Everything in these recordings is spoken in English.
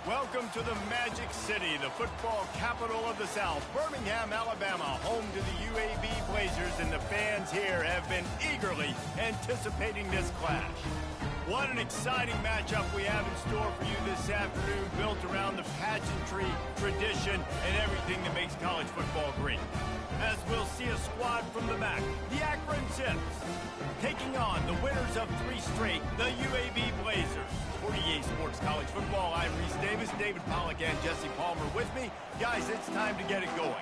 Welcome to the Magic City, the football capital of the South, Birmingham, Alabama, home to the UAB Blazers, and the fans here have been eagerly anticipating this clash. What an exciting matchup we have in store for you this afternoon, built around the pageantry, tradition, and everything that makes college football great. As we'll see a squad from the MAC, the Akron Zips, taking on the winners of 3 straight, the UAB Blazers. 48 Sports College Football, I'm Reese Davis, David Pollack, and Jesse Palmer with me. Guys, it's time to get it going.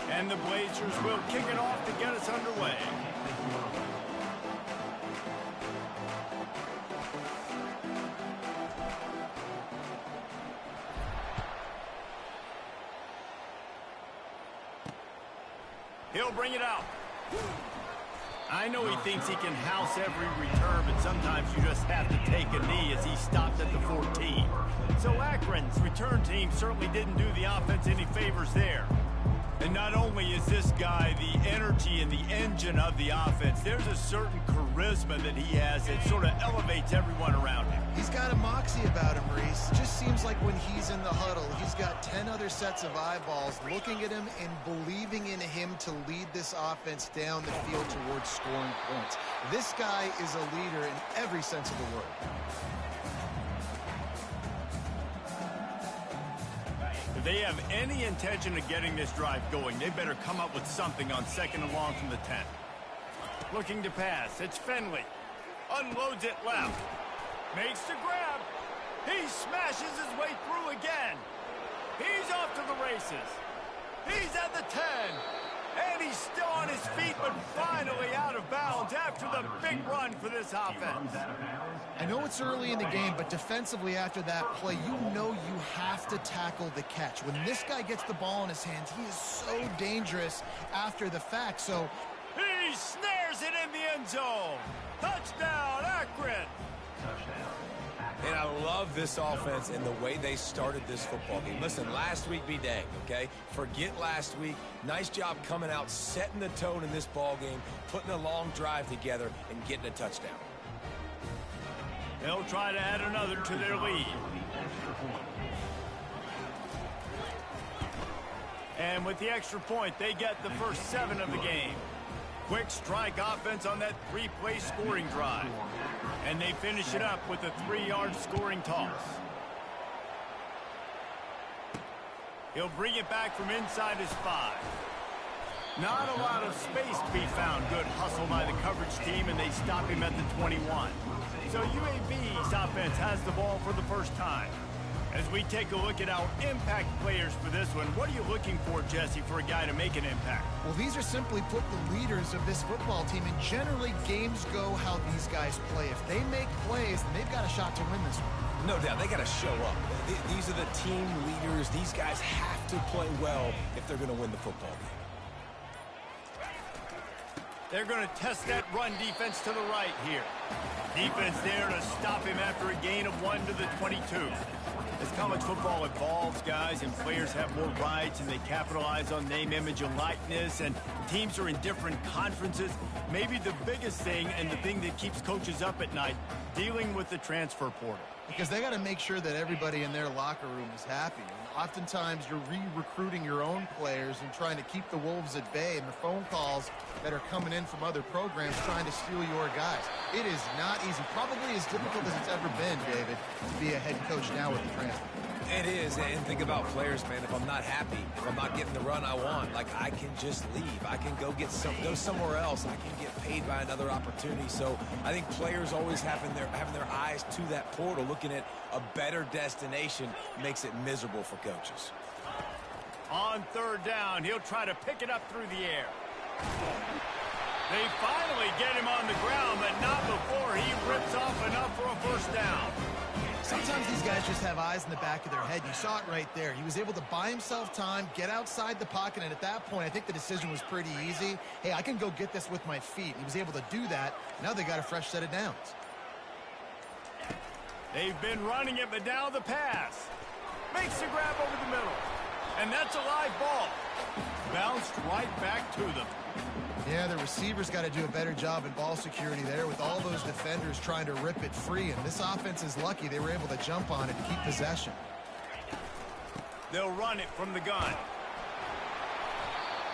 And the Blazers will kick it off to get us underway. He'll bring it out. I know he thinks he can house every return, but sometimes you just have to take a knee as he stopped at the 14. So Akron's return team certainly didn't do the offense any favors there. And not only is this guy the energy and the engine of the offense, there's a certain charisma that he has that sort of elevates everyone around him. He's got a moxie about him, Reese. Just seems like when he's in the huddle, he's got 10 other sets of eyeballs looking at him and believing in him to lead this offense down the field towards scoring points. This guy is a leader in every sense of the word. If they have any intention of getting this drive going, they better come up with something on 2nd and long from the 10. Looking to pass, it's Finley. Unloads it left. Makes the grab. He smashes his way through again. He's off to the races. He's at the 10. And he's still on his feet, but finally out of bounds after the big run for this offense. I know it's early in the game, but defensively after that play, you know you have to tackle the catch. When this guy gets the ball in his hands, he is so dangerous after the fact. So he snares it in the end zone. Touchdown, Akron. And I love this offense and the way they started this football game. Listen, last week be danged, okay? Forget last week. Nice job coming out, setting the tone in this ball game, putting a long drive together, and getting a touchdown. They'll try to add another to their lead. And with the extra point, they get the first 7 of the game. Quick strike offense on that 3-play scoring drive. And they finish it up with a 3-yard scoring toss. He'll bring it back from inside his 5. Not a lot of space to be found. Good hustle by the coverage team, and they stop him at the 21. So UAB's offense has the ball for the first time. As we take a look at our impact players for this one, what are you looking for, Jesse, for a guy to make an impact? well, these are simply put the leaders of this football team, and generally games go how these guys play. If they make plays, then they've got a shot to win this one. No doubt, they got to show up. These are the team leaders. These guys have to play well if they're going to win the football game. They're going to test that run defense to the right here. Defense there to stop him after a gain of 1 to the 22. As college football evolves, guys, and players have more rights and they capitalize on name, image, and likeness, and teams are in different conferences, maybe the biggest thing and the thing that keeps coaches up at night, dealing with the transfer portal. Because they got to make sure that everybody in their locker room is happy. And oftentimes you're re-recruiting your own players and trying to keep the Wolves at bay, and the phone calls that are coming in from other programs trying to steal your guys. It is not easy. Probably as difficult as it's ever been, David, to be a head coach now with the transfer. It is, and think about players, man. If I'm not happy, if I'm not getting the run I want, like, I can just leave. I can go somewhere else. I can get paid by another opportunity. So I think players always having their eyes to that portal, looking at a better destination, makes it miserable for coaches. On 3rd down, he'll try to pick it up through the air. They finally get him on the ground, but not before he rips off enough for a first down. Sometimes these guys just have eyes in the back of their head. You saw it right there. He was able to buy himself time, get outside the pocket, and at that point, I think the decision was pretty easy. Hey, I can go get this with my feet. He was able to do that. Now they got a fresh set of downs. They've been running it, but now the pass. Makes the grab over the middle. And that's a live ball. Bounced right back to them. Yeah, the receivers got to do a better job in ball security there with all those defenders trying to rip it free. And this offense is lucky they were able to jump on it and keep possession. They'll run it from the gun.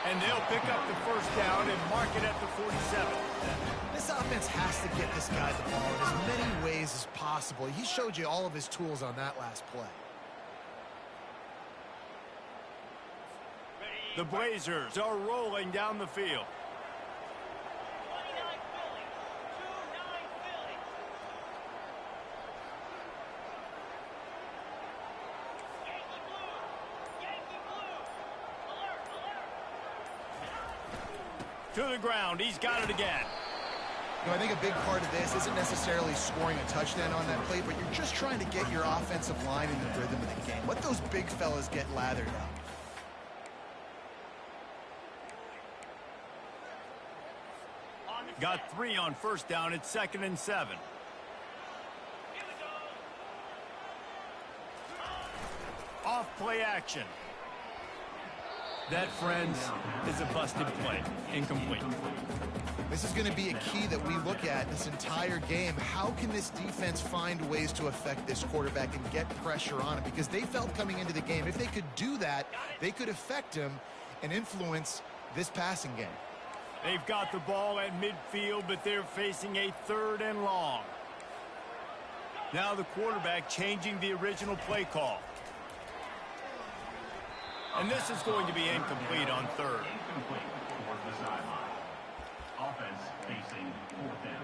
And they'll pick up the first down and mark it at the 47. This offense has to get this guy the ball in as many ways as possible. He showed you all of his tools on that last play. The Blazers are rolling down the field. To the ground. He's got it again. You know, I think a big part of this isn't necessarily scoring a touchdown on that play, but you're just trying to get your offensive line in the rhythm of the game. Let those big fellas get lathered up. Got 3 on first down. It's 2nd and 7. Off play action. That, friends, is a busted play. Incomplete. This is going to be a key that we look at this entire game. How can this defense find ways to affect this quarterback and get pressure on him? Because they felt coming into the game, if they could do that, they could affect him and influence this passing game. They've got the ball at midfield, but they're facing a 3rd and long. Now the quarterback changing the original play call. And this is going to be incomplete on 3rd. Offense facing 4th down.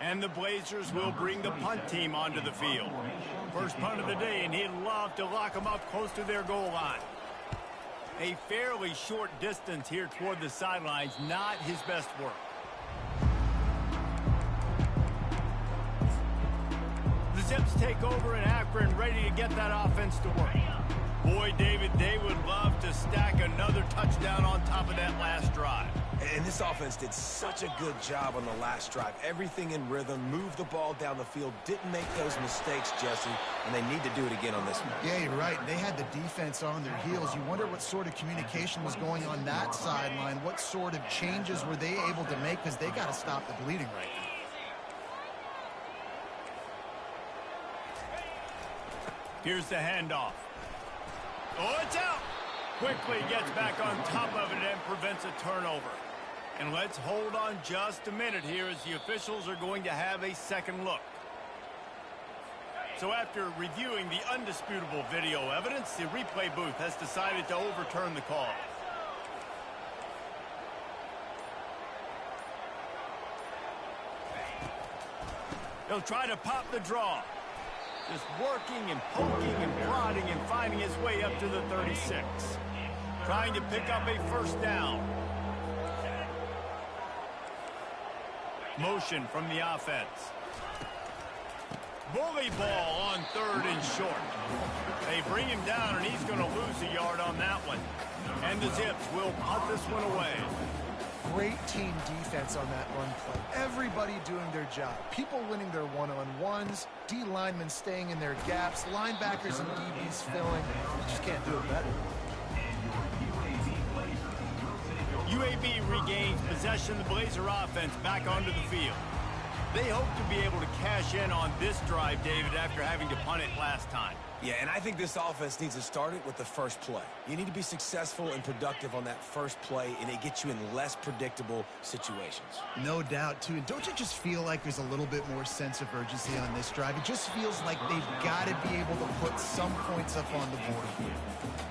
And the Blazers will bring the punt team onto the field. First punt of the day, and he'd love to lock them up close to their goal line. A fairly short distance here toward the sidelines, not his best work. The Zips take over in Akron, ready to get that offense to work. Boy, David, they would love to stack another touchdown on top of that last drive. And this offense did such a good job on the last drive. Everything in rhythm, moved the ball down the field, didn't make those mistakes, Jesse, and they need to do it again on this one. Yeah, you're right. They had the defense on their heels. You wonder what sort of communication was going on that sideline. What sort of changes were they able to make, because they got to stop the bleeding right now. Here's the handoff. Oh, it's out! Quickly gets back on top of it and prevents a turnover. And let's hold on just a minute here as the officials are going to have a second look. So after reviewing the undisputable video evidence, the replay booth has decided to overturn the call. He'll try to pop the draw. Just working and poking and prodding and finding his way up to the 36. Trying to pick up a first down. Motion from the offense. Bully ball on 3rd and short. They bring him down, and he's going to lose a yard on that one. And the Zips will punt this one away. Great team defense on that run play. Everybody doing their job. People winning their one-on-ones, D linemen staying in their gaps, linebackers and DBs filling. You just can't do it better. UAB regains possession of the Blazer offense back onto the field. They hope to be able to cash in on this drive, David, after having to punt it last time. Yeah, and I think this offense needs to start it with the first play. You need to be successful and productive on that first play, and it gets you in less predictable situations. No doubt, too. And don't you just feel like there's a little bit more sense of urgency on this drive? It just feels like they've got to be able to put some points up on the board.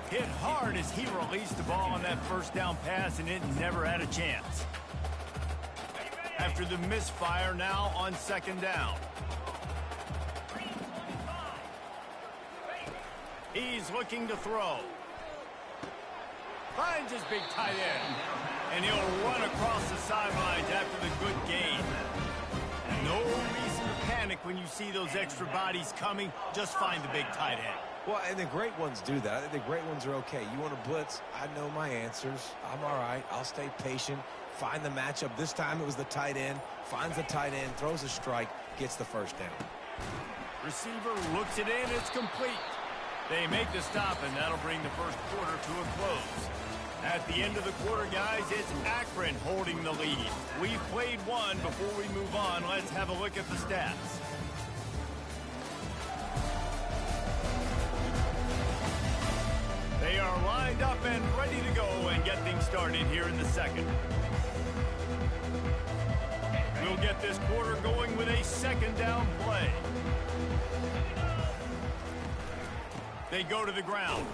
Hit hard as he released the ball on that first down pass, and it never had a chance. After the misfire, now on 2nd down. He's looking to throw. Finds his big tight end. And he'll run across the sidelines after the good gain. No reason to panic when you see those extra bodies coming. Just find the big tight end. Well, and the great ones do that. I think the great ones are okay. You want to blitz? I know my answers. I'm all right. I'll stay patient. Find the matchup. This time it was the tight end. Finds the tight end, throws a strike, gets the first down. Receiver looks it in. It's complete. They make the stop, and that'll bring the first quarter to a close. At the end of the quarter, guys, it's Akron holding the lead. We've played one. Before we move on, let's have a look at the stats. They are lined up and ready to go and get things started here in the second. We'll get this quarter going with a second down play. They go to the ground.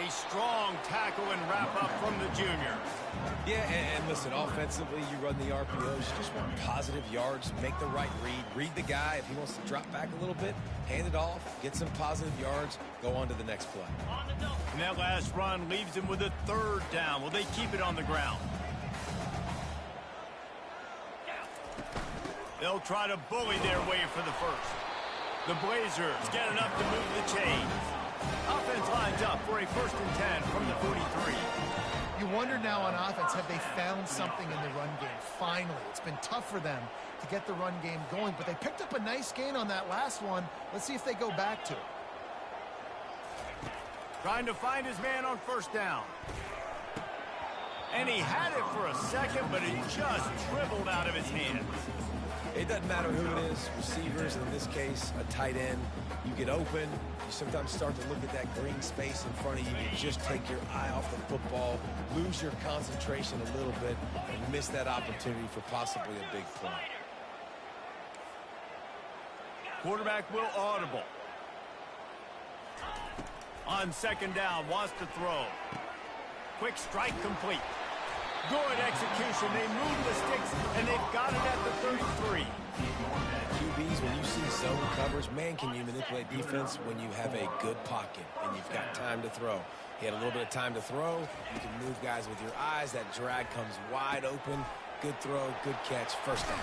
A strong tackle and wrap up from the junior. Yeah, and listen, offensively, you run the RPOs. You just want positive yards, make the right read. Read the guy. If he wants to drop back a little bit, hand it off, get some positive yards, go on to the next play. And that last run leaves him with a third down. Will they keep it on the ground? They'll try to bully their way for the first. The Blazers get enough to move the chains. Offense lines up for a 1st and 10 from the 43. You wonder now on offense, have they found something in the run game? Finally, it's been tough for them to get the run game going, but they picked up a nice gain on that last one. Let's see if they go back to it. Trying to find his man on 1st down. And he had it for a second, but it just dribbled out of his hands. It doesn't matter who it is, receivers, in this case, a tight end. You get open, you sometimes start to look at that green space in front of you. You just take your eye off the football, lose your concentration a little bit, and miss that opportunity for possibly a big play. Quarterback will audible. On 2nd down, wants to throw. Quick strike complete. Good execution. They move the sticks, and they've got it at the 33. QBs, when you see zone coverage, man, can you manipulate defense when you have a good pocket and you've got time to throw. He had a little bit of time to throw. You can move guys with your eyes. That drag comes wide open. Good throw, good catch, 1st down.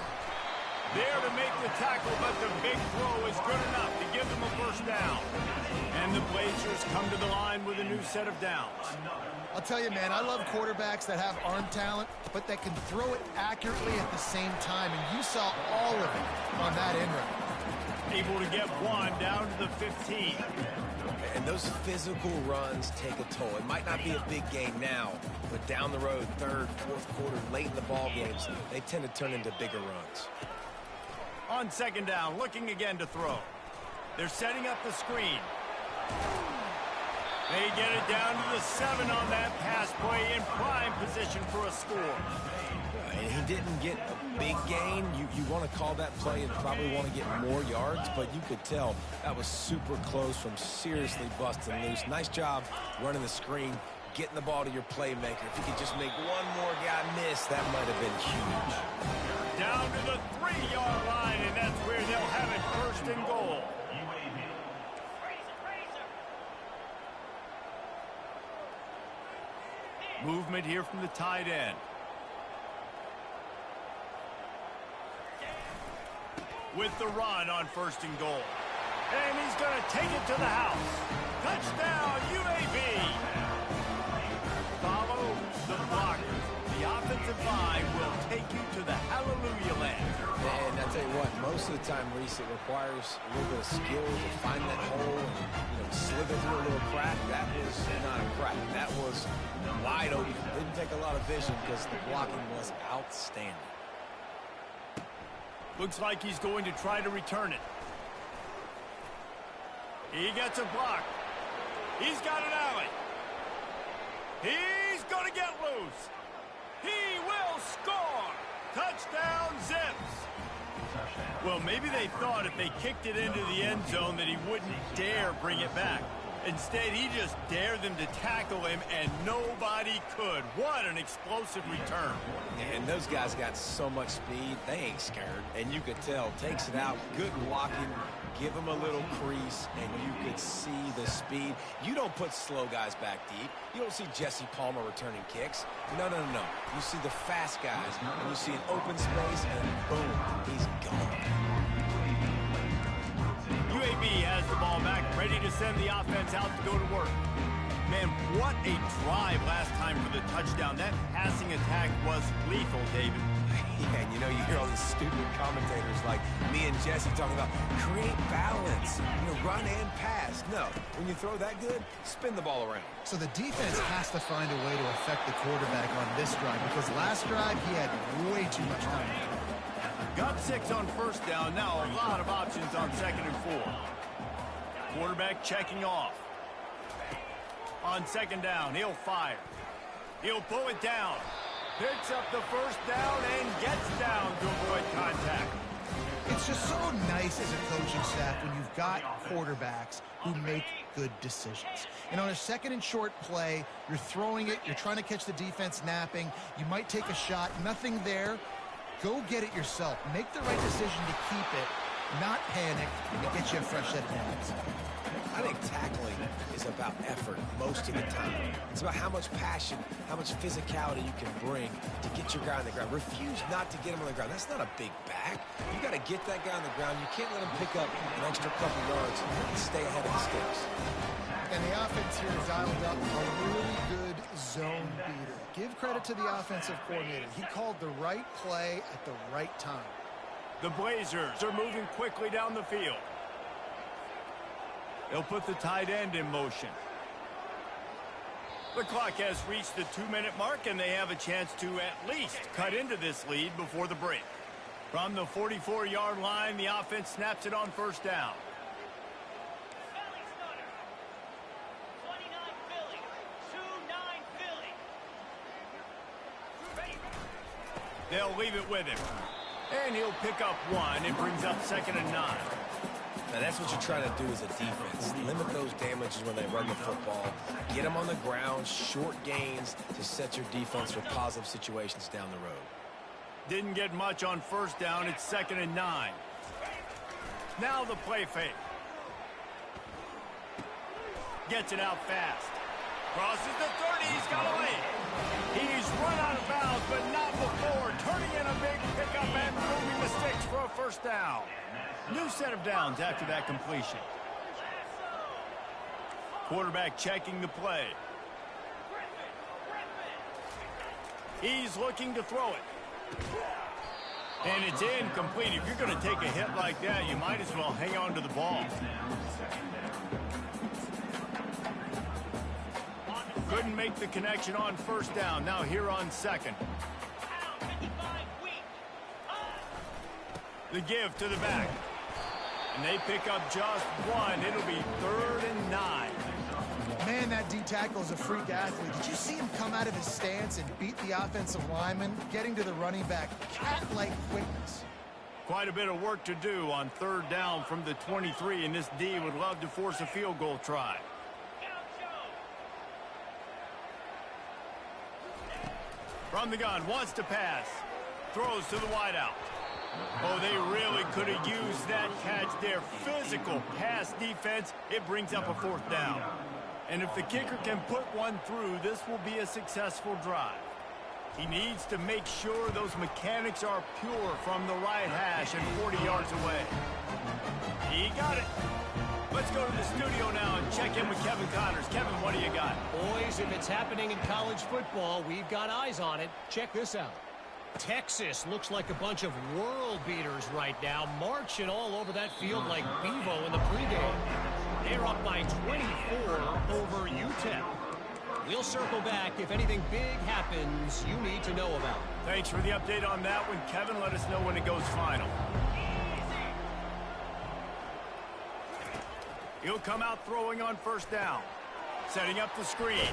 There to make the tackle, but the big throw is good enough to give them a 1st down. And the Blazers come to the line with a new set of downs. I'll tell you, man, I love quarterbacks that have arm talent, but that can throw it accurately at the same time, and you saw all of it on that end run. Able to get one down to the 15. And those physical runs take a toll. It might not be a big game now, but down the road, 3rd, 4th quarter, late in the ball games, they tend to turn into bigger runs. On 2nd down, looking again to throw. They're setting up the screen. They get it down to the 7 on that pass play in prime position for a score. And he didn't get a big gain. You want to call that play and probably want to get more yards, but you could tell that was super close from seriously busting loose. Nice job running the screen, getting the ball to your playmaker. If you could just make one more guy miss, that might have been huge. Down to the 3-yard line, and that's where they'll have it 1st and goal. Movement here from the tight end. With the run on 1st and goal. And he's going to take it to the house. Touchdown, UAB. Follow the blockers. The offensive line will take you to the hallelujah land. And I tell you what, most of the time, Reese, it requires a little bit of skill to find that hole and slither through a little crack. That was not a crack. That was wide open. Didn't take a lot of vision because the blocking was outstanding. Looks like he's going to try to return it. He gets a block. He's got an alley. He's going to get loose. He will score. Touchdown, Zips. Well, maybe they thought if they kicked it into the end zone that he wouldn't dare bring it back. Instead, he just dared them to tackle him, and nobody could. What an explosive return. And those guys got so much speed, they ain't scared. And you could tell, takes it out, good blocking, give him a little crease, and you could see the speed. You don't put slow guys back deep. You don't see Jesse Palmer returning kicks. No. You see the fast guys, and you see an open space, and boom, he's gone. UAB has the ball back, ready to send the offense out to go to work. Man, what a drive last time for the touchdown. That passing attack was lethal, David. Yeah, and you know, you hear all these stupid commentators like me and Jesse talking about create balance, run and pass. No, when you throw that good, spin the ball around. So the defense has to find a way to affect the quarterback on this drive because last drive he had way too much time. Got 6 on first down. Now a lot of options on 2nd and 4. Quarterback checking off. On 2nd down, he'll fire. He'll pull it down. Picks up the first down and gets down to avoid contact. It's just so nice as a coaching staff when you've got quarterbacks who make good decisions. And on a 2nd and short play, you're throwing it, you're trying to catch the defense napping, you might take a shot, nothing there. Go get it yourself. Make the right decision to keep it, not panic, and get you a fresh set of hands. I think tackling is about effort most of the time. It's about how much passion, how much physicality you can bring to get your guy on the ground. Refuse not to get him on the ground. That's not a big back. You got to get that guy on the ground. You can't let him pick up an extra couple yards and stay ahead of the sticks. And the offense here dialed up a really good zone beater. Give credit to the offensive coordinator. He called the right play at the right time. The Blazers are moving quickly down the field. They'll put the tight end in motion. The clock has reached the 2-minute mark, and they have a chance to at least cut into this lead before the break. From the 44-yard line, the offense snaps it on first down. They'll leave it with him. And he'll pick up 1. It brings up 2nd and 9. Now, that's what you're trying to do as a defense. Limit those damages when they run the football. Get them on the ground, short gains to set your defense for positive situations down the road. Didn't get much on first down. It's 2nd and 9. Now the play fake. Gets it out fast. Crosses the 30. He's got away. He's run out of bounds, but not before. Turning in a big pickup and moving the sticks for a first down. New set of downs after that completion. Quarterback checking the play. He's looking to throw it. And it's incomplete. If you're going to take a hit like that, you might as well hang on to the ball. Couldn't make the connection on first down. Now here on 2nd. The give to the back. And they pick up just 1. It'll be 3rd and 9. Man, that D tackle is a freak athlete. Did you see him come out of his stance and beat the offensive lineman, getting to the running back? Cat-like quickness. Quite a bit of work to do on 3rd down from the 23, and this D would love to force a field goal try. From the gun, wants to pass. Throws to the wideout. Oh, they really could have used that catch there. Physical pass defense. It brings up a 4th down. And if the kicker can put one through, this will be a successful drive. He needs to make sure those mechanics are pure from the right hash and 40 yards away. He got it. Let's go to the studio now and check in with Kevin Connors. Kevin, what do you got? Boys, if it's happening in college football, we've got eyes on it. Check this out. Texas looks like a bunch of world beaters right now, marching all over that field like Bevo in the pregame. They're up by 24 over UTEP. We'll circle back if anything big happens you need to know about. Thanks for the update on that one, Kevin. Let us know when it goes final. He'll come out throwing on first down. Setting up the screen.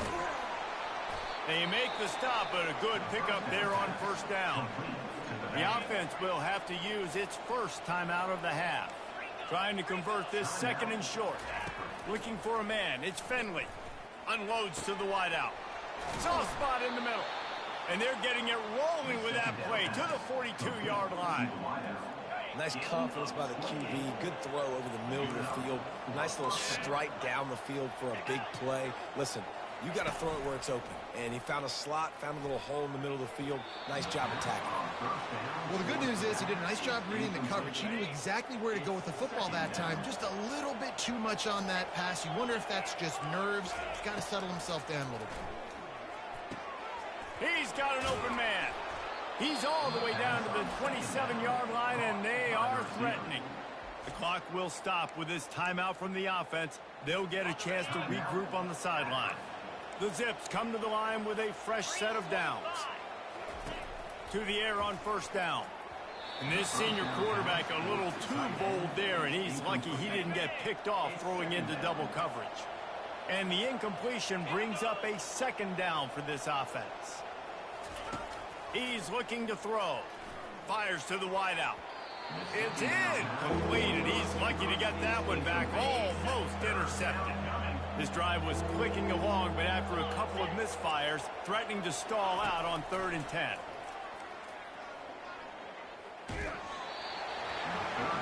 They make the stop, but a good pickup there on first down. The offense will have to use its first timeout of the half. Trying to convert this 2nd and short. Looking for a man. It's Finley. Unloads to the wideout. Soft spot in the middle. And they're getting it rolling with that play to the 42-yard line. Nice confidence by the QB. Good throw over the middle of the field. Nice little strike down the field for a big play. Listen, you got to throw it where it's open. And he found a slot, found a little hole in the middle of the field. Nice job attacking. Well, the good news is he did a nice job reading the coverage. He knew exactly where to go with the football that time. Just a little bit too much on that pass. You wonder if that's just nerves. He's got to settle himself down a little bit. He's got an open man. He's all the way down to the 27-yard line, and they are threatening. The clock will stop with this timeout from the offense. They'll get a chance to regroup on the sideline. The Zips come to the line with a fresh set of downs. To the air on first down. And this senior quarterback a little too bold there, and he's lucky he didn't get picked off throwing into double coverage. And the incompletion brings up a second down for this offense. He's looking to throw. Fires to the wideout. It's incomplete, and he's lucky to get that one back. Almost intercepted. This drive was clicking along, but after a couple of misfires, threatening to stall out on 3rd and 10.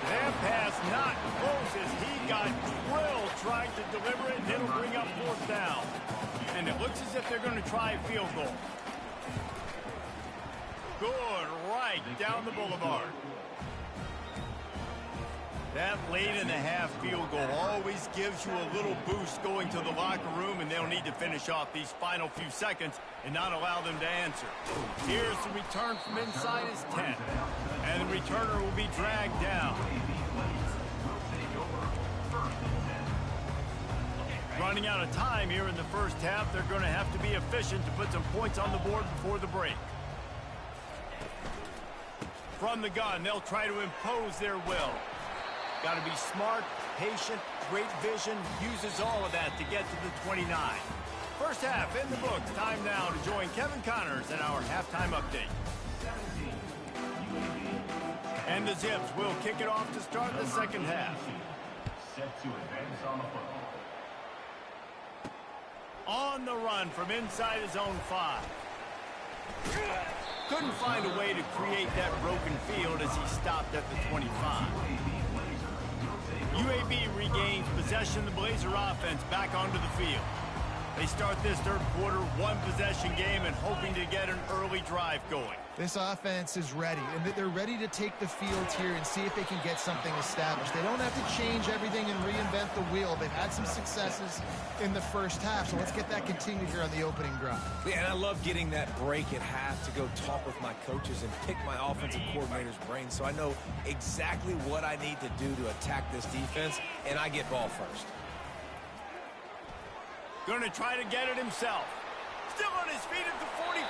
That pass not close as he got drilled trying to deliver it, and it'll bring up 4th down. And it looks as if they're going to try a field goal. Good right down the boulevard. That late-in-the-half field goal always gives you a little boost going to the locker room, and they'll need to finish off these final few seconds and not allow them to answer. Here's the return from inside his 10, and the returner will be dragged down. Running out of time here in the first half, they're going to have to be efficient to put some points on the board before the break. From the gun, they'll try to impose their will. Got to be smart, patient, great vision, uses all of that to get to the 29. First half in the books. Time now to join Kevin Connors in our halftime update. And the Zips will kick it off to start the second half. Set to advance on the football. On the run from inside his own 5. Couldn't find a way to create that broken field as he stopped at the 25. UAB regains possession of the Blazer offense back onto the field. They start this third quarter one-possession game and hoping to get an early drive going. This offense is ready, and they're ready to take the field here and see if they can get something established. They don't have to change everything and reinvent the wheel. They've had some successes in the first half, so let's get that continued here on the opening drive. Yeah, and I love getting that break at half to go talk with my coaches and pick my offensive coordinator's brain so I know exactly what I need to do to attack this defense, and I get ball first. Going to try to get it himself. Still on his feet at the 45.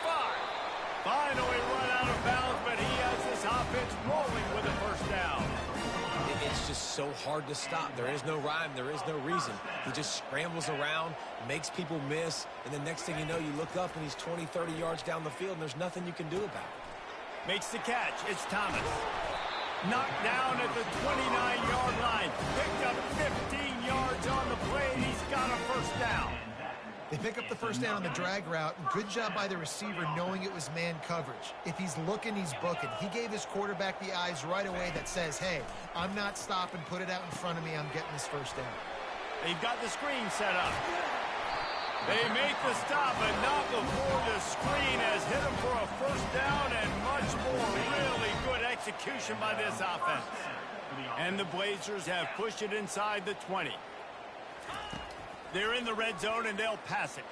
Finally run out of bounds, but he has this offense rolling with a first down. It's just so hard to stop. There is no rhyme. There is no reason. He just scrambles around, makes people miss, and the next thing you know, you look up and he's 20, 30 yards down the field, and there's nothing you can do about it. Makes the catch. It's Thomas. Knocked down at the 29-yard line. Picked up 15 yards on the play, and he's got a first down. They pick up the first down on the drag route, and good job by the receiver knowing it was man coverage. If he's looking, he's booking. He gave his quarterback the eyes right away that says, hey, I'm not stopping, put it out in front of me, I'm getting this first down. They've got the screen set up. They make the stop, but not before the screen has hit him for a first down and much more. Really good execution by this offense. And the Blazers have pushed it inside the 20. They're in the red zone, and they'll pass it.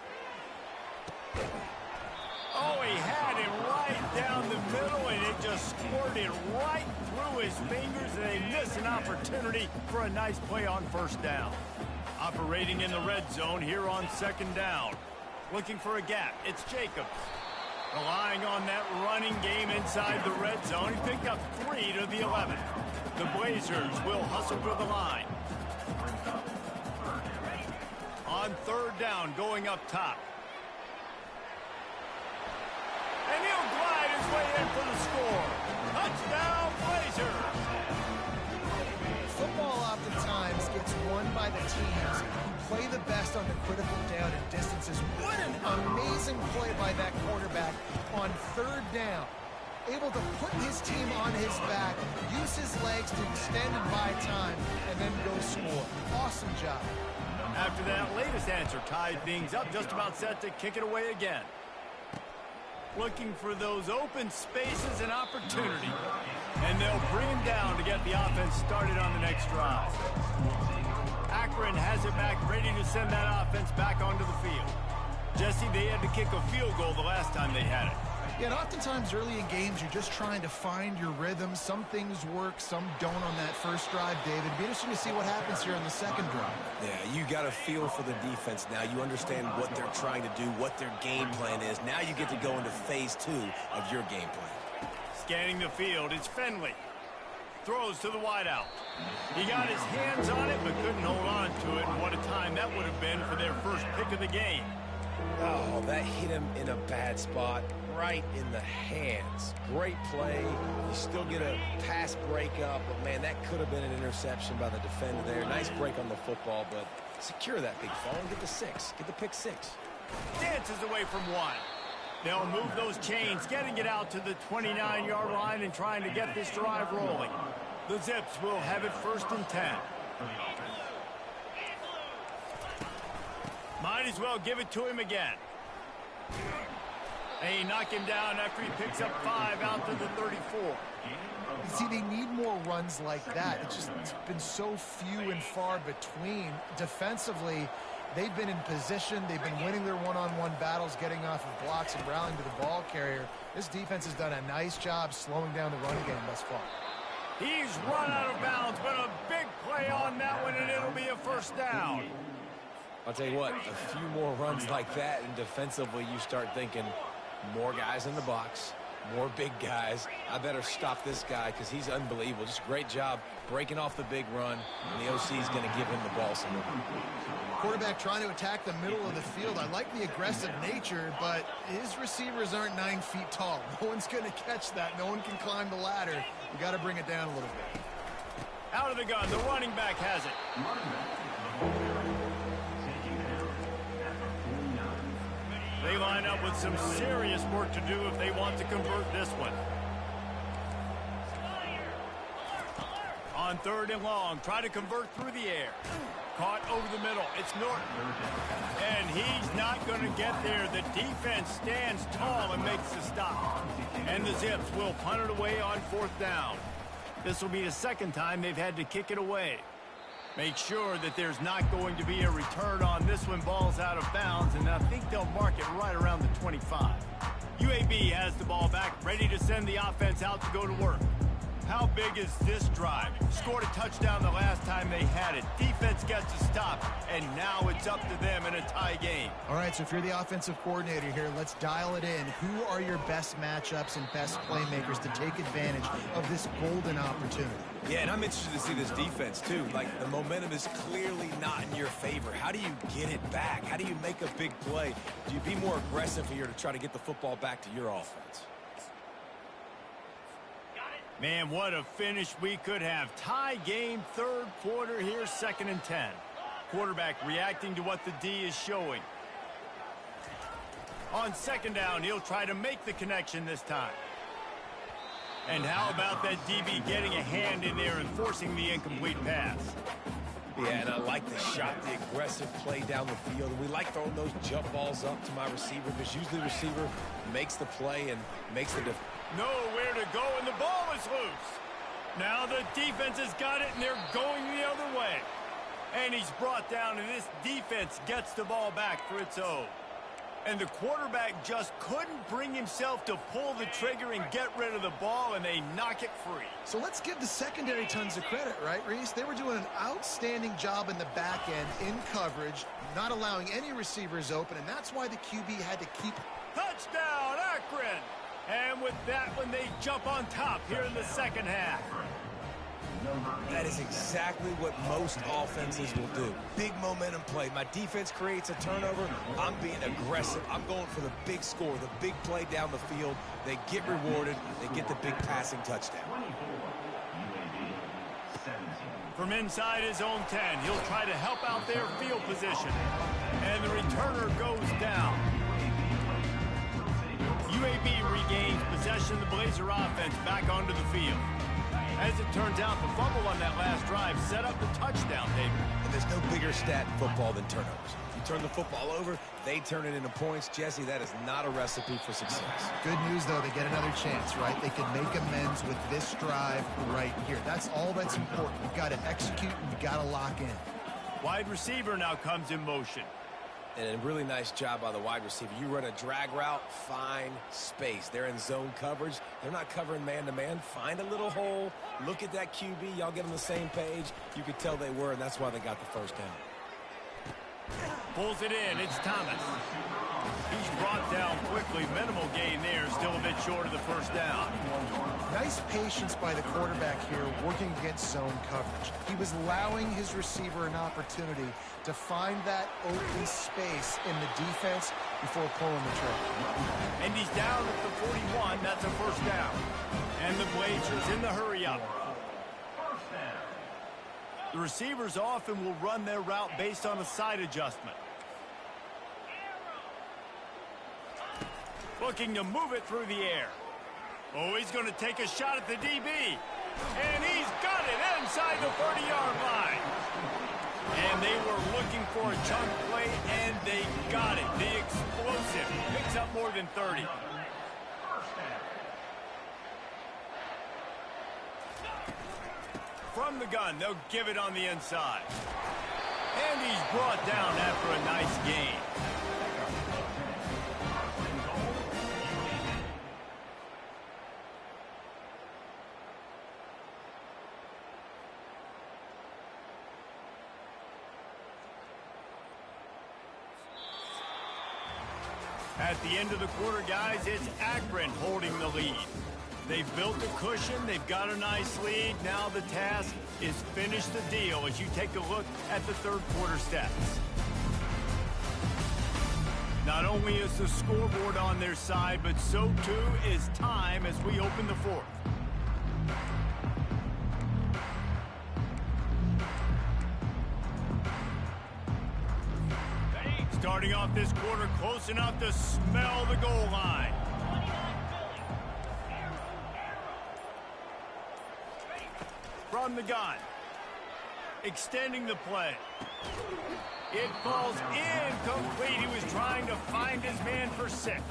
Oh, he had him right down the middle, and it just squirted right through his fingers, and they miss an opportunity for a nice play on first down. Operating in the red zone here on second down. Looking for a gap. It's Jacobs. Relying on that running game inside the red zone. He picked up 3 to the 11. The Blazers will hustle for the line. On third down, going up top. And he'll glide his way in for the score. Touchdown, Blazers! Football oftentimes gets won by the teams who play the best on the critical down and distances. What an amazing play by that quarterback on third down. Able to put his team on his back, use his legs to extend and buy time, and then go score. Awesome job. After that latest answer tied things up, just about set to kick it away again. Looking for those open spaces and opportunity. And they'll bring him down to get the offense started on the next drive. Akron has it back, ready to send that offense back onto the field. Jesse, they had to kick a field goal the last time they had it. Yeah, and oftentimes early in games, you're just trying to find your rhythm. Some things work, some don't on that first drive, David. It'd be interesting to see what happens here on the second drive. Yeah, you got a feel for the defense now. You understand what they're trying to do, what their game plan is. Now you get to go into phase 2 of your game plan. Scanning the field, it's Finley. Throws to the wideout. He got his hands on it, but couldn't hold on to it. And what a time that would have been for their first pick of the game. Oh, that hit him in a bad spot, right in the hands. Great play. You still get a pass breakup, but, man, that could have been an interception by the defender there. Nice break on the football, but secure that big fall and get the 6. Get the pick 6. Dances away from one. They'll move those chains, getting it out to the 29-yard line and trying to get this drive rolling. The Zips will have it 1st and 10. Might as well give it to him again. They knock him down after he picks up 5 out to the 34. See, they need more runs like that. It's been so few and far between. Defensively, they've been in position. They've been winning their one-on-one battles, getting off of blocks and rallying to the ball carrier. This defense has done a nice job slowing down the run game thus far. He's run out of bounds, but a big play on that one, and it'll be a 1st down. I'll tell you what, a few more runs like that, and defensively you start thinking more guys in the box, more big guys. I better stop this guy because he's unbelievable. Just a great job breaking off the big run, and the OC is going to give him the ball some more. Quarterback trying to attack the middle of the field. I like the aggressive nature, but his receivers aren't 9 feet tall. No one's going to catch that. No one can climb the ladder. You got to bring it down a little bit. Out of the gun, the running back has it. They line up with some serious work to do if they want to convert this one. On 3rd and long, try to convert through the air. Caught over the middle. It's Norton. And he's not going to get there. The defense stands tall and makes the stop. And the Zips will punt it away on 4th down. This will be the 2nd time they've had to kick it away. Make sure that there's not going to be a return on this one. Ball's out of bounds, and I think they'll mark it right around the 25. UAB has the ball back, ready to send the offense out to go to work. How big is this drive? Scored a touchdown the last time they had it. Defense gets a stop, and now it's up to them in a tie game. All right, so if you're the offensive coordinator here, let's dial it in. Who are your best matchups and best playmakers to take advantage of this golden opportunity? Yeah, and I'm interested to see this defense, too. Like, the momentum is clearly not in your favor. How do you get it back? How do you make a big play? Do you be more aggressive here to try to get the football back to your offense? Man, what a finish we could have. Tie game, 3rd quarter here, 2nd and 10. Quarterback reacting to what the D is showing. On 2nd down, he'll try to make the connection this time. And how about that DB getting a hand in there and forcing the incomplete pass? Yeah, and I like the shot, the aggressive play down the field. And we like throwing those jump balls up to my receiver because usually the receiver makes the play and makes the nowhere to go, and the ball is loose. Now the defense has got it, and they're going the other way. And he's brought down, and this defense gets the ball back for its own. And the quarterback just couldn't bring himself to pull the trigger and get rid of the ball, and they knock it free. So let's give the secondary tons of credit, right, Reese? They were doing an outstanding job in the back end, in coverage, not allowing any receivers open, and that's why the QB had to keep. Touchdown, Akron! And with that one, they jump on top here in the 2nd half. That is exactly what most offenses will do. Big momentum play. My defense creates a turnover. I'm being aggressive. I'm going for the big score, the big play down the field. They get rewarded. They get the big passing touchdown. From inside his own 10, he'll try to help out their field position. And the returner goes down. UAB regains possession of the Blazer offense back onto the field. As it turns out, the fumble on that last drive set up the touchdown, David. And there's no bigger stat in football than turnovers. You turn the football over, they turn it into points. Jesse, that is not a recipe for success. Good news, though, they get another chance, right? They can make amends with this drive right here. That's all that's important. You've got to execute and you've got to lock in. Wide receiver now comes in motion. And a really nice job by the wide receiver. You run a drag route, find space. They're in zone coverage. They're not covering man-to-man. Find a little hole. Look at that QB. Y'all get on the same page. You could tell they were, and that's why they got the first down. Pulls it in. It's Thomas. He's brought down quickly. Minimal gain there. Still a bit short of the first down. Nice patience by the quarterback here working against zone coverage. He was allowing his receiver an opportunity to find that open space in the defense before pulling the trigger. And he's down at the 41. That's a first down. And the Blazers in the hurry-up. The receivers often will run their route based on a side adjustment. Looking to move it through the air. Oh, he's going to take a shot at the DB. And he's got it inside the 30-yard line. And they were looking for a chunk play, and they got it. The explosive picks up more than 30. From the gun, they'll give it on the inside. And he's brought down after a nice gain. At the end of the quarter, guys, it's Akron holding the lead. They've built a cushion. They've got a nice lead. Now the task is finish the deal as you take a look at the third quarter stats. Not only is the scoreboard on their side, but so too is time as we open the fourth. Starting off this quarter close enough to smell the goal line. From the gun. Extending the play. It falls incomplete. He was trying to find his man for 6.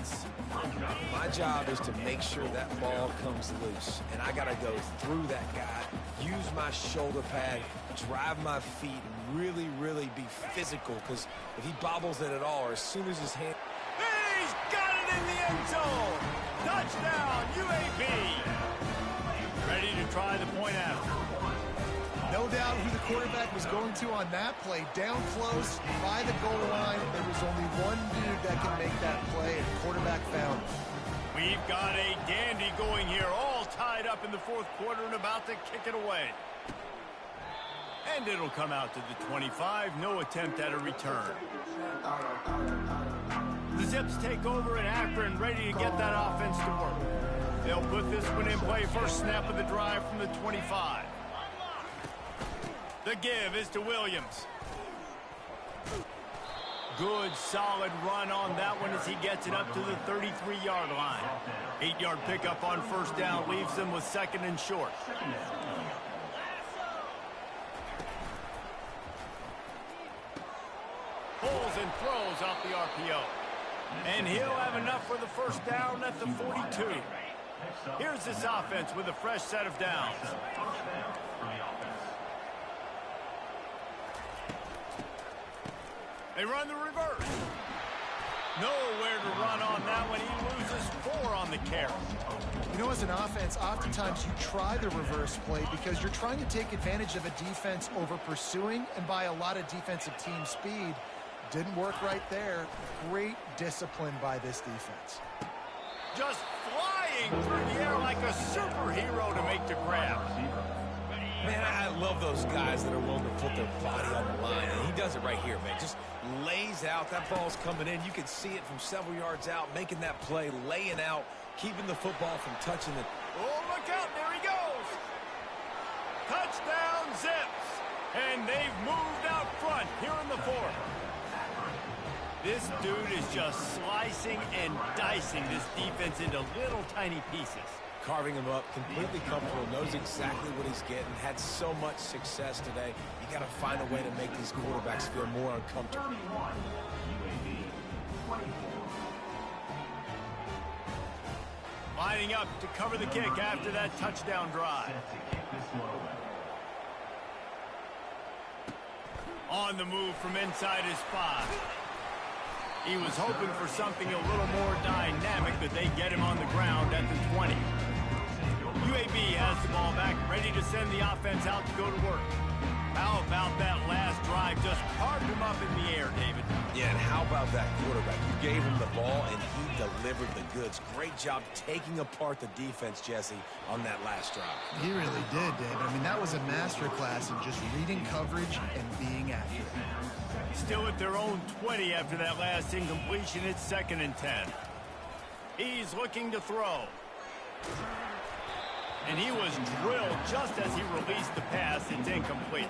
My job is to make sure that ball comes loose. And I got to go through that guy, use my shoulder pad, drive my feet, and really, really be physical. Because if he bobbles it at all, or as soon as his hand... He's got it in the end zone. Touchdown, UAB. Ready to try the point after. No doubt who the quarterback was going to on that play. Down close, by the goal line. There was only one dude that can make that play, and the quarterback found it. We've got a dandy going here, all tied up in the fourth quarter and about to kick it away. And it'll come out to the 25. No attempt at a return. The Zips take over in Akron, ready to get that offense to work. They'll put this one in play. First snap of the drive from the 25. The give is to Williams. Good, solid run on that one as he gets it up to the 33-yard line. 8-yard pickup on first down leaves them with second and short. Pulls and throws off the RPO. And he'll have enough for the first down at the 42. Here's this offense with a fresh set of downs. They run the reverse. Nowhere to run on that one. He loses 4 on the carry. You know, as an offense, oftentimes you try the reverse play because you're trying to take advantage of a defense over pursuing and by a lot of defensive team speed. Didn't work right there. Great discipline by this defense. Just flying through the air like a superhero to make the grab. Man, I love those guys that are willing to put their body on the line. And he does it right here, man. Just lays out. That ball's coming in. You can see it from several yards out, making that play, laying out, keeping the football from touching it. Oh, look out. There he goes. Touchdown, Zips. And they've moved out front here in the fourth. This dude is just slicing and dicing this defense into little tiny pieces. Carving him up, completely comfortable, knows exactly what he's getting, had so much success today. You got to find a way to make these quarterbacks feel more uncomfortable. Lining up to cover the kick after that touchdown drive. On the move from inside his 5. He was hoping for something a little more dynamic, but they get him on the ground at the 20. UAB has the ball back, ready to send the offense out to go to work. How about that last drive? Just carved him up in the air, David. Yeah, and how about that quarterback? You gave him the ball, and he delivered the goods. Great job taking apart the defense, Jesse, on that last drive. He really did, David. I mean, that was a masterclass in just reading coverage and being accurate. Still at their own 20 after that last incompletion. It's 2nd and 10. He's looking to throw. And he was drilled just as he released the pass. It's incomplete.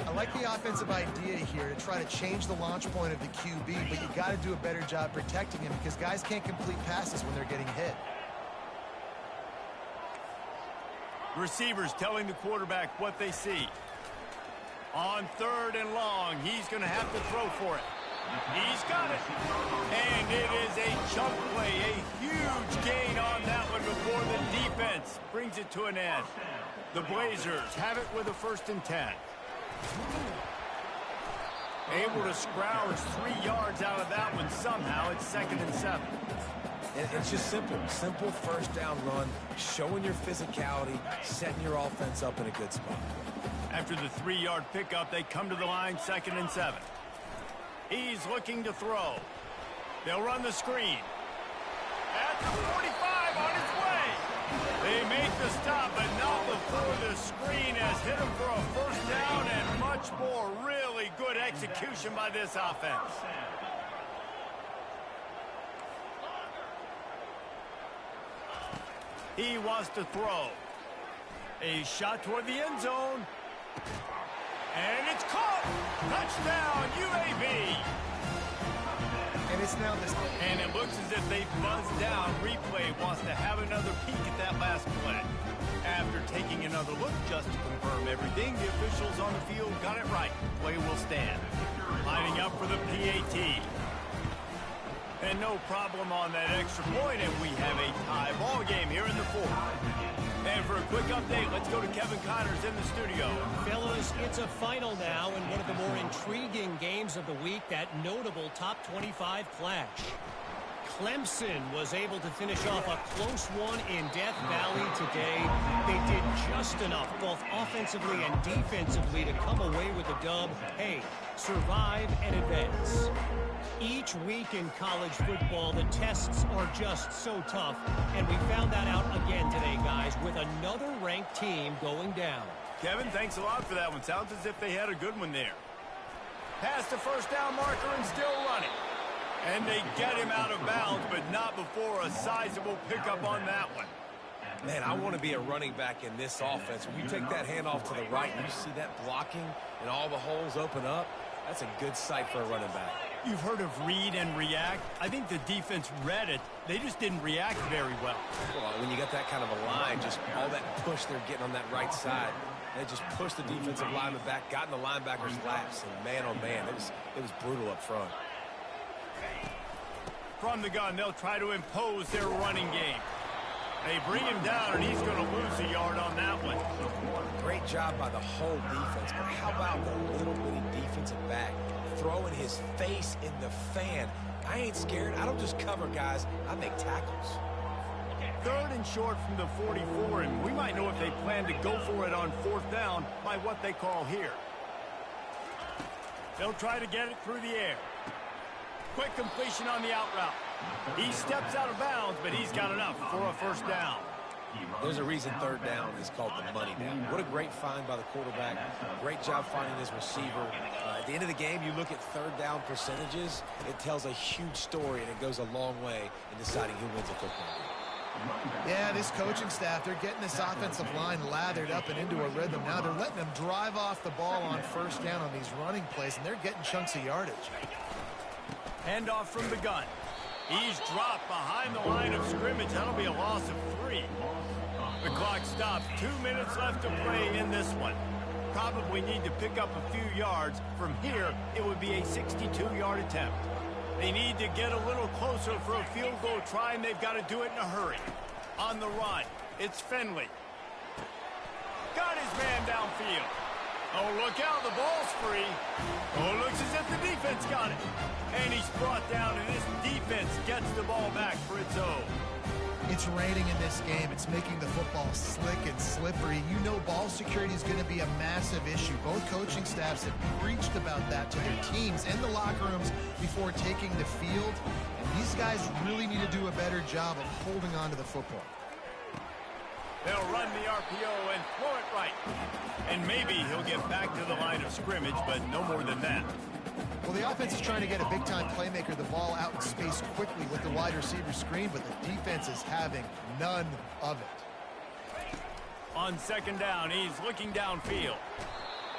I like the offensive idea here to try to change the launch point of the QB, but you got to do a better job protecting him because guys can't complete passes when they're getting hit. Receivers telling the quarterback what they see. On 3rd and long, he's going to have to throw for it. He's got it. And it is a chunk play, a huge gain on that one before the defense brings it to an end. The Blazers have it with a 1st and 10. Able to scrounge 3 yards out of that one somehow. It's 2nd and 7. And it's just simple. Simple first down run, showing your physicality, setting your offense up in a good spot. After the 3-yard pickup, they come to the line, 2nd and 7. He's looking to throw. They'll run the screen. At the 45 on his way. They make the stop, but not before the screen has hit him for a 1st down and much more. Really good execution by this offense. He wants to throw. A shot toward the end zone. And it's caught. Touchdown, UAB. And it's now this. And it looks as if they buzzed down. Replay wants to have another peek at that last play. After taking another look just to confirm everything, the officials on the field got it right. Play will stand. Lining up for the PAT. And no problem on that extra point, and we have a tie ball game here in the 4th. And for a quick update, let's go to Kevin Connors in the studio. Fellas, it's a final now in one of the more intriguing games of the week, that notable top 25 clash. Clemson was able to finish off a close one in Death Valley today. They did just enough, both offensively and defensively, to come away with the dub. Hey, survive and advance. Each week in college football, the tests are just so tough, and we found that out again today, guys, with another ranked team going down. Kevin, thanks a lot for that one. Sounds as if they had a good one there. Past the 1st down marker and still running. And they get him out of bounds, but not before a sizable pickup on that one. Man, I want to be a running back in this offense. When you take that handoff to the right and you see that blocking and all the holes open up, that's a good sight for a running back. You've heard of read and react. I think the defense read it. They just didn't react very well. Well, when you got that kind of a line, just all that push they're getting on that right side, they just pushed the defensive lineman back, got in the linebacker's laps, and man, oh man, it was brutal up front. From the gun, they'll try to impose their running game. They bring him down, and he's going to lose a yard on that one. Great job by the whole defense, but how about the little bitty defensive back throwing his face in the fan? I ain't scared. I don't just cover guys. I make tackles. 3rd and short from the 44, and we might know if they plan to go for it on 4th down by what they call here. They'll try to get it through the air. Quick completion on the out route. He steps out of bounds, but he's got enough for a 1st down. There's a reason 3rd down is called the money down. What a great find by the quarterback. Great job finding his receiver. At the end of the game, you look at 3rd down percentages. It tells a huge story, and it goes a long way in deciding who wins a football game. Yeah, this coaching staff, they're getting this offensive line lathered up and into a rhythm. Now they're letting them drive off the ball on 1st down on these running plays, and they're getting chunks of yardage. Handoff from the gun. He's dropped behind the line of scrimmage. That'll be a loss of 3. The clock stops. 2 minutes left to play in this one. Probably need to pick up a few yards. From here, it would be a 62-yard attempt. They need to get a little closer for a field goal try, and they've got to do it in a hurry. On the run, it's Finley. Got his man downfield. Oh, look out, the ball's free. Oh, looks as if the defense got it. And he's brought down, and this defense gets the ball back for its own. It's raining in this game. It's making the football slick and slippery. You know ball security is going to be a massive issue. Both coaching staffs have preached about that to their teams in the locker rooms before taking the field. And these guys really need to do a better job of holding on to the football. They'll run the RPO and throw it right. And maybe he'll get back to the line of scrimmage, but no more than that. Well, the offense is trying to get a big-time playmaker the ball out in space quickly with the wide receiver screen, but the defense is having none of it. On second down, he's looking downfield.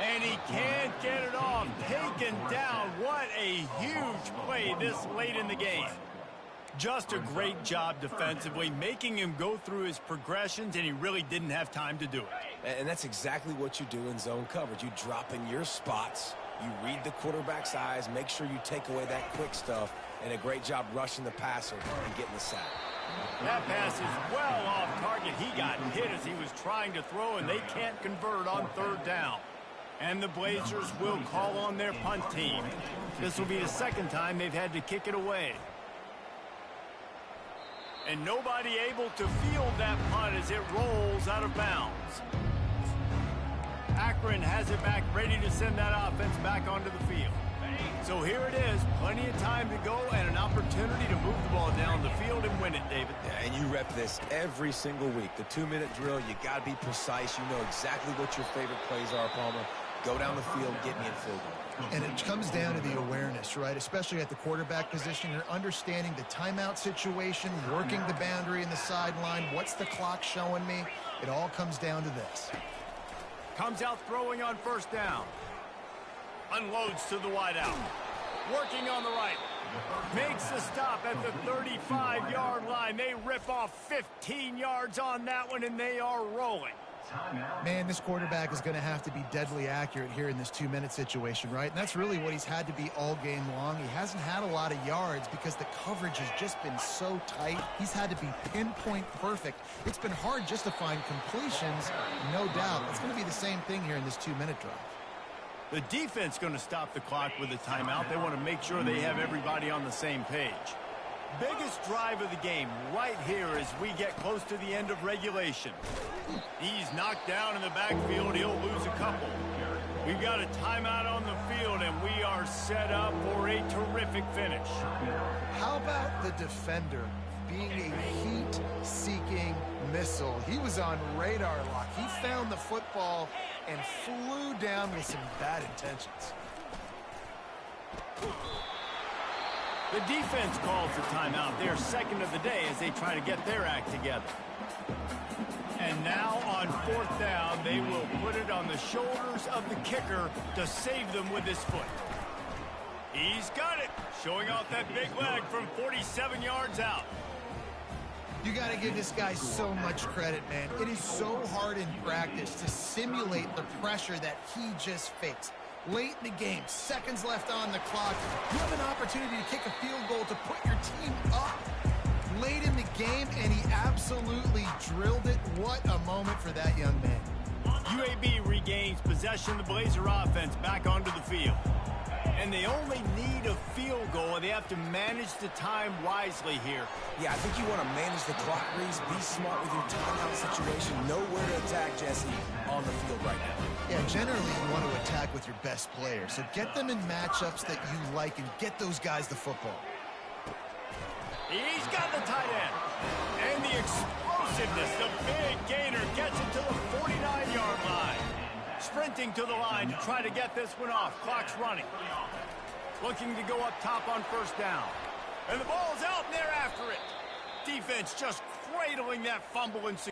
And he can't get it off. Taken down. What a huge play this late in the game. Just a great job defensively, making him go through his progressions, and he really didn't have time to do it. And that's exactly what you do in zone coverage. You drop in your spots. You read the quarterback's eyes, make sure you take away that quick stuff, and a great job rushing the passer and getting the sack. That pass is well off target. He got hit as he was trying to throw, and they can't convert on third down. And the Blazers will call on their punt team. This will be the second time they've had to kick it away. And nobody able to field that punt as it rolls out of bounds. Akron has it back, ready to send that offense back onto the field. So here it is, plenty of time to go and an opportunity to move the ball down the field and win it, David. Yeah, and you rep this every single week. The 2-minute drill, you got to be precise. You know exactly what your favorite plays are, Palmer. Go down the field, get me in field goal. And it comes down to the awareness, right? Especially at the quarterback position. You're understanding the timeout situation, working the boundary and the sideline. What's the clock showing me? It all comes down to this. Comes out throwing on first down. Unloads to the wideout. Working on the right. Makes the stop at the 35-yard line. They rip off 15 yards on that one, and they are rolling. Man, this quarterback is going to have to be deadly accurate here in this 2-minute situation, right? And that's really what he's had to be all game long. He hasn't had a lot of yards because the coverage has just been so tight. He's had to be pinpoint perfect. It's been hard just to find completions, no doubt. It's going to be the same thing here in this 2-minute drive. The defense going to stop the clock with a timeout. They want to make sure they have everybody on the same page. Biggest drive of the game right here as we get close to the end of regulation. He's knocked down in the backfield. He'll lose a couple. We've got a timeout on the field, and we are set up for a terrific finish. How about the defender being a heat-seeking missile? He was on radar lock. He found the football and flew down with some bad intentions. The defense calls the timeout. Their second of the day as they try to get their act together. And now on fourth down, they will put it on the shoulders of the kicker to save them with his foot. He's got it, showing off that big leg from 47 yards out. You got to give this guy so much credit, man. It is so hard in practice to simulate the pressure that he just faced. Late in the game, seconds left on the clock, you have an opportunity to kick a field goal to put your team up. Late in the game, and he absolutely drilled it. What a moment for that young man. UAB regains possession of the Blazer offense back onto the field. And they only need a field goal, and they have to manage the time wisely here. Yeah, I think you want to manage the clock, Reese. Be smart with your timeout situation. Know where to attack, Jesse, on the field right now. Yeah, generally you want to attack with your best player. So get them in matchups that you like and get those guys the football. He's got the tight end. And the explosiveness, the big gainer gets it to the 49-yard line. Sprinting to the line to try to get this one off. Clock's running. Looking to go up top on first down. And the ball's out, and they're after it. Defense just cradling that fumble and secure.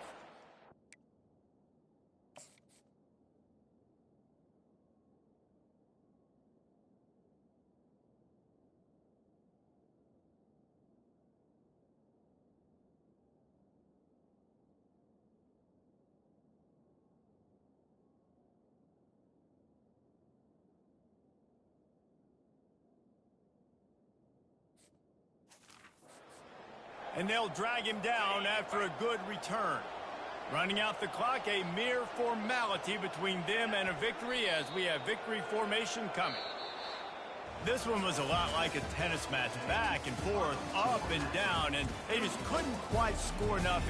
And they'll drag him down after a good return. Running out the clock, a mere formality between them and a victory as we have victory formation coming. This one was a lot like a tennis match, back and forth, up and down, and they just couldn't quite score enough.